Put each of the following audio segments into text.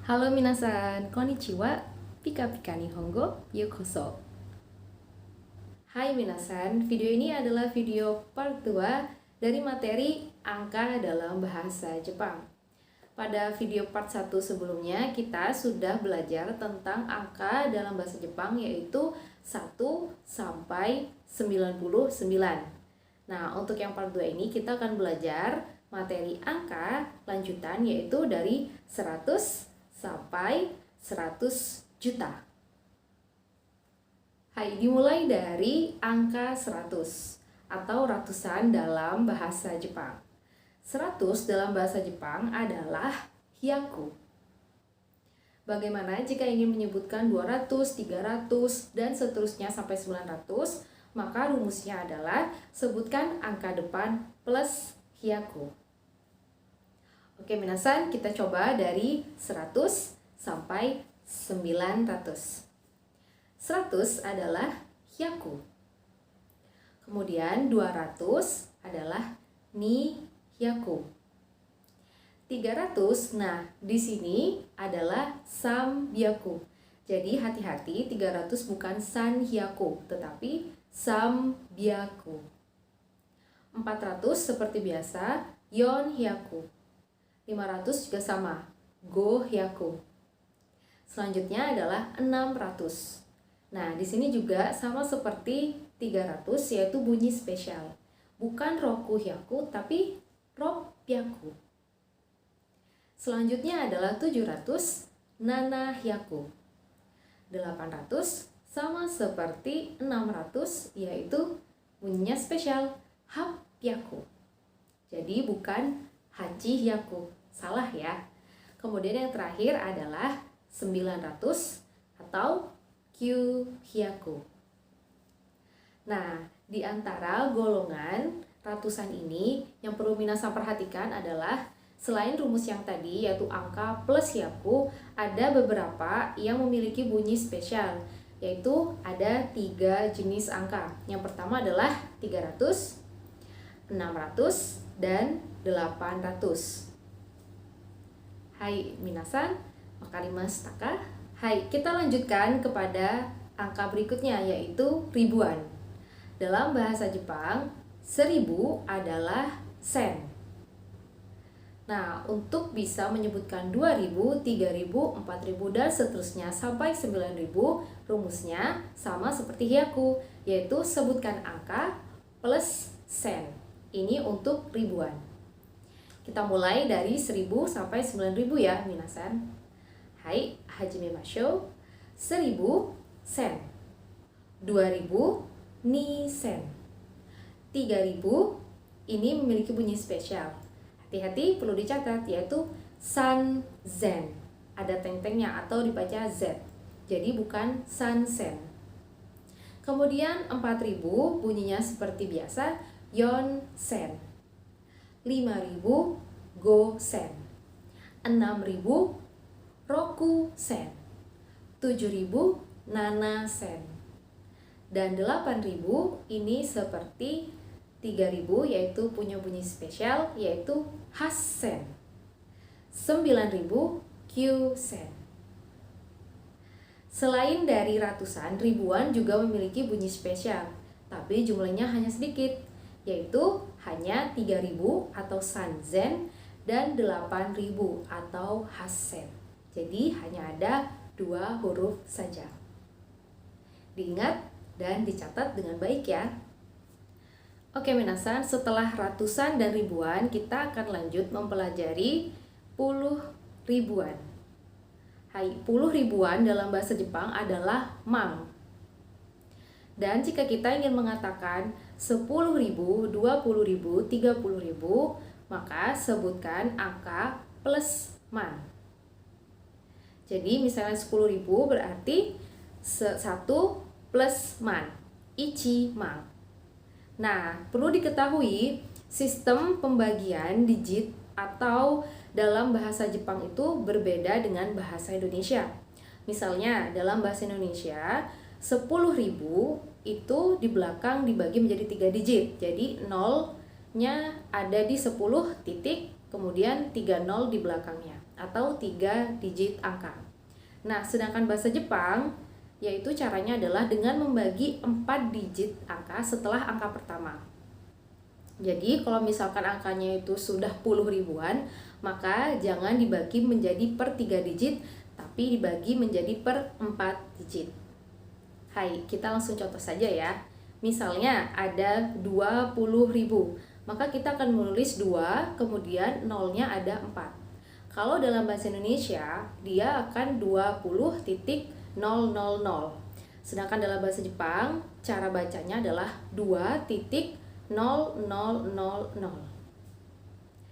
Halo minasan, konnichiwa, pika pika nihongo, yokoso. Hai minasan, video ini adalah video part 2 dari materi angka dalam bahasa Jepang. Pada video part 1 sebelumnya, kita sudah belajar tentang angka dalam bahasa Jepang, yaitu 1 sampai 99. Nah, untuk yang part 2 ini kita akan belajar materi angka lanjutan, yaitu dari 100 sampai 100 juta. Hai, dimulai dari angka 100 atau ratusan dalam bahasa Jepang. 100 dalam bahasa Jepang adalah hyaku. Bagaimana jika ingin menyebutkan 200, 300, dan seterusnya sampai 900? Maka rumusnya adalah sebutkan angka depan plus hyaku. Oke minasan, kita coba dari 100 sampai 900. 100 adalah hyaku. Kemudian 200 adalah ni hyaku. 300, nah di sini adalah sam hyaku. Jadi hati-hati, 300 bukan san hyaku, tetapi sam hyaku. 400 seperti biasa, yon hyaku. 500 juga sama, go hyaku. Selanjutnya adalah 600. Nah, di sini juga sama seperti 300, yaitu bunyi spesial. Bukan roku hyaku, tapi rok hyaku. Selanjutnya adalah 700, nana hyaku. 800 sama seperti 600, yaitu bunyinya spesial, hap hyaku. Jadi bukan hachi hyaku, salah ya. Kemudian yang terakhir adalah 900 atau kyu hyaku. Nah, di antara golongan ratusan ini yang perlu minasan perhatikan adalah selain rumus yang tadi yaitu angka plus hyaku, ada beberapa yang memiliki bunyi spesial, yaitu ada 3 jenis angka. Yang pertama adalah 300, 600, dan 800. Hai minasan, wakarimasu taka? Hai, kita lanjutkan kepada angka berikutnya, yaitu ribuan. Dalam bahasa Jepang, 1000 adalah sen. Nah, untuk bisa menyebutkan 2000, 3000, 4000, dan seterusnya sampai 9000, rumusnya sama seperti hyaku, yaitu sebutkan angka plus sen. Ini untuk ribuan. Kita mulai dari 1000 sampai 9000 ya, minasan. Hai, hajimemashou. 1000 sen. 2000 ni sen. 3000 ini memiliki bunyi spesial. Hati-hati, perlu dicatat, yaitu san zen. Ada teng-tengnya atau dibaca z. Jadi bukan san sen. Kemudian 4000 bunyinya seperti biasa, yon sen. 5000 go sen. 6000 roku sen. 7000 nana sen. Dan 8000 ini seperti 3000, yaitu punya bunyi spesial, yaitu has sen. 9000 kyu sen. Selain dari ratusan, ribuan juga memiliki bunyi spesial, tapi jumlahnya hanya sedikit, yaitu hanya 3000 atau sanzen dan 8000 atau hasen. Jadi hanya ada 2 huruf saja. Diingat dan dicatat dengan baik ya. Oke minasan, setelah ratusan dan ribuan, kita akan lanjut mempelajari puluh ribuan. Hai, puluh ribuan dalam bahasa Jepang adalah mang. Dan jika kita ingin mengatakan 10.000, 20.000, 30.000, maka sebutkan angka plus man. Jadi misalnya 10.000 berarti 1 plus man, ichi man. Nah, perlu diketahui sistem pembagian digit atau dalam bahasa Jepang itu berbeda dengan bahasa Indonesia. Misalnya dalam bahasa Indonesia 10.000 itu di belakang dibagi menjadi 3 digit. Jadi 0-nya ada di 10 titik, kemudian 3 0 di belakangnya. atau 3 digit angka. Nah, sedangkan bahasa Jepang yaitu caranya adalah dengan membagi 4 digit angka setelah angka pertama. Jadi kalau misalkan angkanya itu sudah puluh ribuan, maka jangan dibagi menjadi per 3 digit, tapi dibagi menjadi per 4 digit. Hai, kita langsung contoh saja ya. Misalnya ada 20.000, maka kita akan menulis 2, kemudian nolnya ada 4. Kalau dalam bahasa Indonesia, dia akan 20.000. Sedangkan dalam bahasa Jepang, cara bacanya adalah 2.000.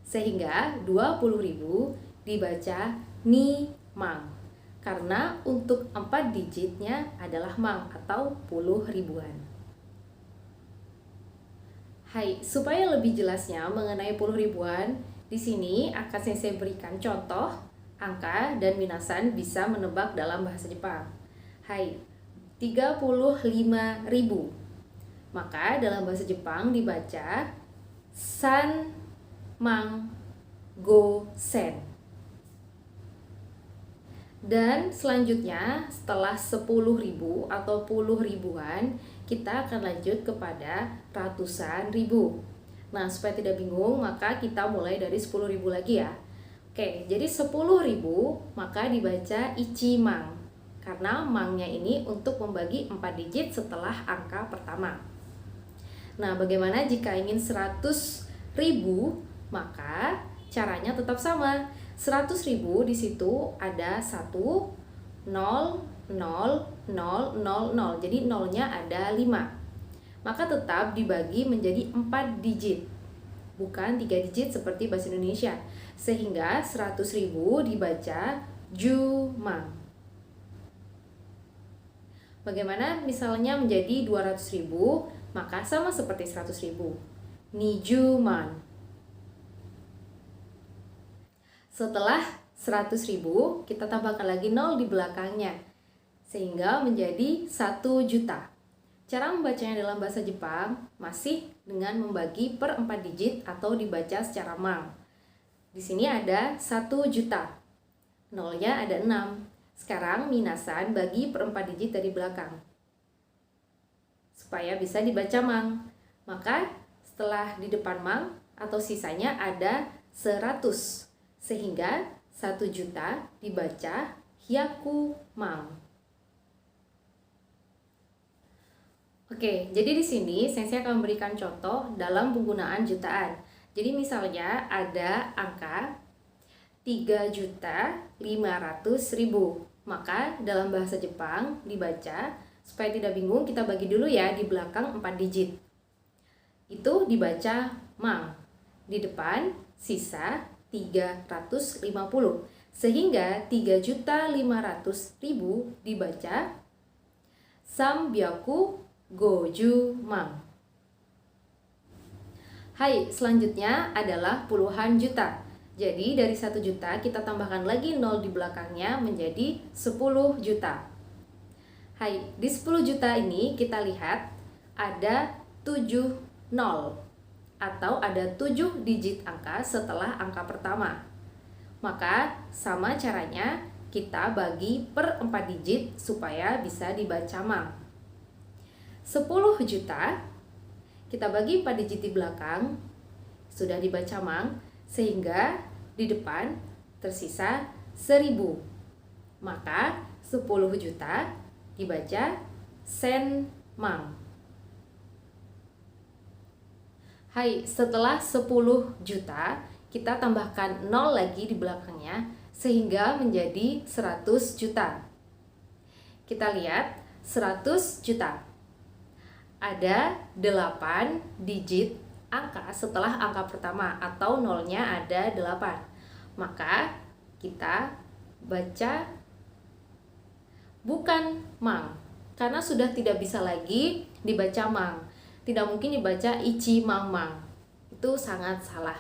Sehingga 20.000 dibaca ni mang, karena untuk 4 digitnya adalah mang atau puluh ribuan. Hai, supaya lebih jelasnya mengenai puluh ribuan, di sini akan saya berikan contoh angka dan minasan bisa menebak dalam bahasa Jepang. Hai, 35.000. Maka dalam bahasa Jepang dibaca san mang go sen. Dan selanjutnya setelah 10.000 atau puluh ribuan, kita akan lanjut kepada ratusan ribu. Nah, supaya tidak bingung, maka kita mulai dari 10.000 lagi ya. Oke, jadi 10.000 maka dibaca ichimang, karena mangnya ini untuk membagi 4 digit setelah angka pertama. Nah, bagaimana jika ingin 100.000? Maka caranya tetap sama. 100.000 di situ ada 1, 0, 0, 0, 0, 0. Jadi nolnya ada 5. Maka tetap dibagi menjadi 4 digit, bukan 3 digit seperti bahasa Indonesia. Sehingga 100.000 dibaca jumang. Bagaimana misalnya menjadi 200.000? Maka sama seperti 100.000, nijuman. Setelah 100.000, kita tambahkan lagi 0 di belakangnya, sehingga menjadi 1 juta. Cara membacanya dalam bahasa Jepang masih dengan membagi per 4 digit atau dibaca secara mang. Di sini ada 1 juta, nolnya ada 6. Sekarang minasan bagi per 4 digit dari belakang, supaya bisa dibaca mang. Maka setelah di depan mang atau sisanya ada 100, sehingga 1 juta dibaca hyaku mang. Oke, jadi di sini saya akan memberikan contoh dalam penggunaan jutaan. Jadi misalnya ada angka 3.500.000, maka dalam bahasa Jepang dibaca, supaya tidak bingung kita bagi dulu ya, di belakang 4 digit itu dibaca mang, di depan sisa 350, sehingga 3.500.000 dibaca sambyaku goju mang. Hai, selanjutnya adalah puluhan juta. Jadi dari 1 juta kita tambahkan lagi 0 di belakangnya menjadi 10 juta. Hai, di 10 juta ini kita lihat ada 7 0 atau ada 7 digit angka setelah angka pertama. Maka sama caranya kita bagi per 4 digit supaya bisa dibaca mang. 10 juta kita bagi 4 digit di belakang, sudah dibaca mang, sehingga di depan tersisa 1.000. Maka 10 juta dibaca sen mang. Hai, setelah 10 juta kita tambahkan 0 lagi di belakangnya sehingga menjadi 100 juta. Kita lihat 100 juta. Ada 8 digit angka setelah angka pertama atau nolnya ada 8. Maka kita baca bukan mang, karena sudah tidak bisa lagi dibaca mang. Tidak mungkin dibaca ichi mang mang. Itu sangat salah.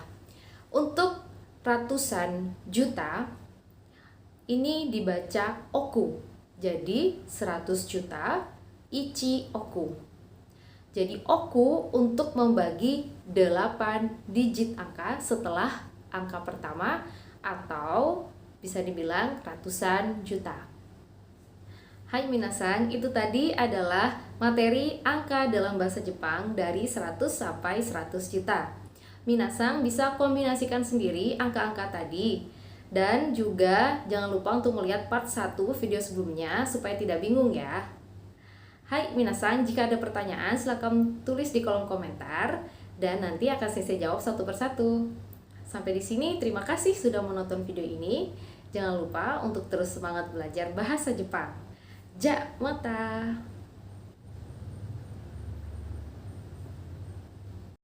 Untuk ratusan juta ini dibaca oku. Jadi 100 juta ichi oku. Jadi oku untuk membagi 8 digit angka setelah angka pertama atau bisa dibilang ratusan juta. Hai minasan, itu tadi adalah materi angka dalam bahasa Jepang dari 100 sampai 100 juta. Minasan bisa kombinasikan sendiri angka-angka tadi. Dan juga jangan lupa untuk melihat part 1 video sebelumnya supaya tidak bingung ya. Hai minasan, jika ada pertanyaan silahkan tulis di kolom komentar dan nanti akan saya jawab satu persatu. Sampai di sini, terima kasih sudah menonton video ini. Jangan lupa untuk terus semangat belajar bahasa Jepang. Ja, mata!